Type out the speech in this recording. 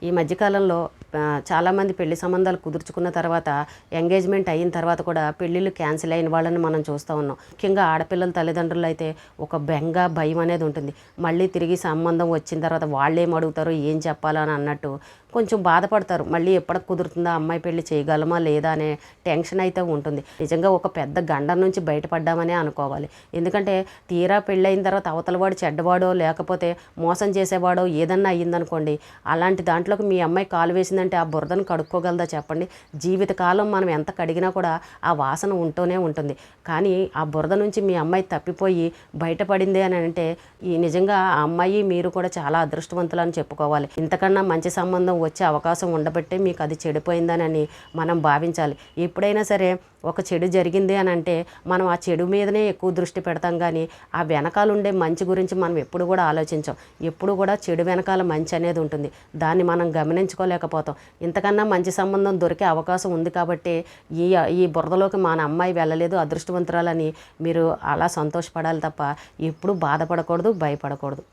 ఈ మధ్యకాలంలో చాలామంది పెళ్లి సంబంధాలు కుదుర్చుకున్న తర్వాత ఎంగేజ్మెంట్ అయిన తర్వాత కూడా పెళ్ళిళ్ళు క్యాన్సిల్ అయిన వాళ్ళని మనం చూస్తూ ఉన్నాం. ముఖ్యంగా ఆడపిల్లల తల్లిదండ్రులు అయితే ఒక బెంగ భయం అనేది ఉంటుంది. మళ్ళీ తిరిగి సంబంధం వచ్చిన తర్వాత వాళ్ళు ఏం అడుగుతారో ఏం చెప్పాలని అన్నట్టు కొంచెం బాధపడతారు. మళ్ళీ ఎప్పటికి కుదురుతుందా, అమ్మాయి పెళ్లి చేయగలమా లేదా అనే టెన్షన్ అయితే ఉంటుంది. నిజంగా ఒక పెద్ద గండం నుంచి బయటపడ్డామనే అనుకోవాలి. ఎందుకంటే తీరా పెళ్ళైన తర్వాత అవతలవాడు చెడ్డవాడో లేకపోతే మోసం చేసేవాడో ఏదన్నా అయ్యిందనుకోండి, అలాంటి దాంట్లోకి మీ అమ్మాయి కాలు వేసిందంటే ఆ బురదను కడుక్కోగలదా చెప్పండి? జీవితకాలం మనం ఎంత కడిగినా కూడా ఆ వాసన ఉంటూనే ఉంటుంది. కానీ ఆ బురద నుంచి మీ అమ్మాయి తప్పిపోయి బయటపడింది అని అంటే ఈ నిజంగా ఆ అమ్మాయి మీరు కూడా చాలా అదృష్టవంతులు అని చెప్పుకోవాలి. ఇంతకన్నా మంచి సంబంధం వచ్చే అవకాశం ఉండబట్టే మీకు అది చెడిపోయిందని మనం భావించాలి. ఎప్పుడైనా సరే ఒక చెడు జరిగింది అని అంటే మనం ఆ చెడు మీదనే ఎక్కువ దృష్టి పెడతాం, కానీ ఆ వెనకాల ఉండే మంచి గురించి మనం ఎప్పుడు కూడా ఆలోచించాం. ఎప్పుడు కూడా చెడు వెనకాల మంచి అనేది ఉంటుంది. దాన్ని మనం గమనించుకోలేకపోతాం. ఇంతకన్నా మంచి సంబంధం దొరికే అవకాశం ఉంది కాబట్టి ఈ ఈ బురదలోకి మన అమ్మాయి వెళ్ళలేదు, అదృష్టవంతురాలని మీరు అలా సంతోషపడాలి తప్ప ఎప్పుడు బాధపడకూడదు, భయపడకూడదు.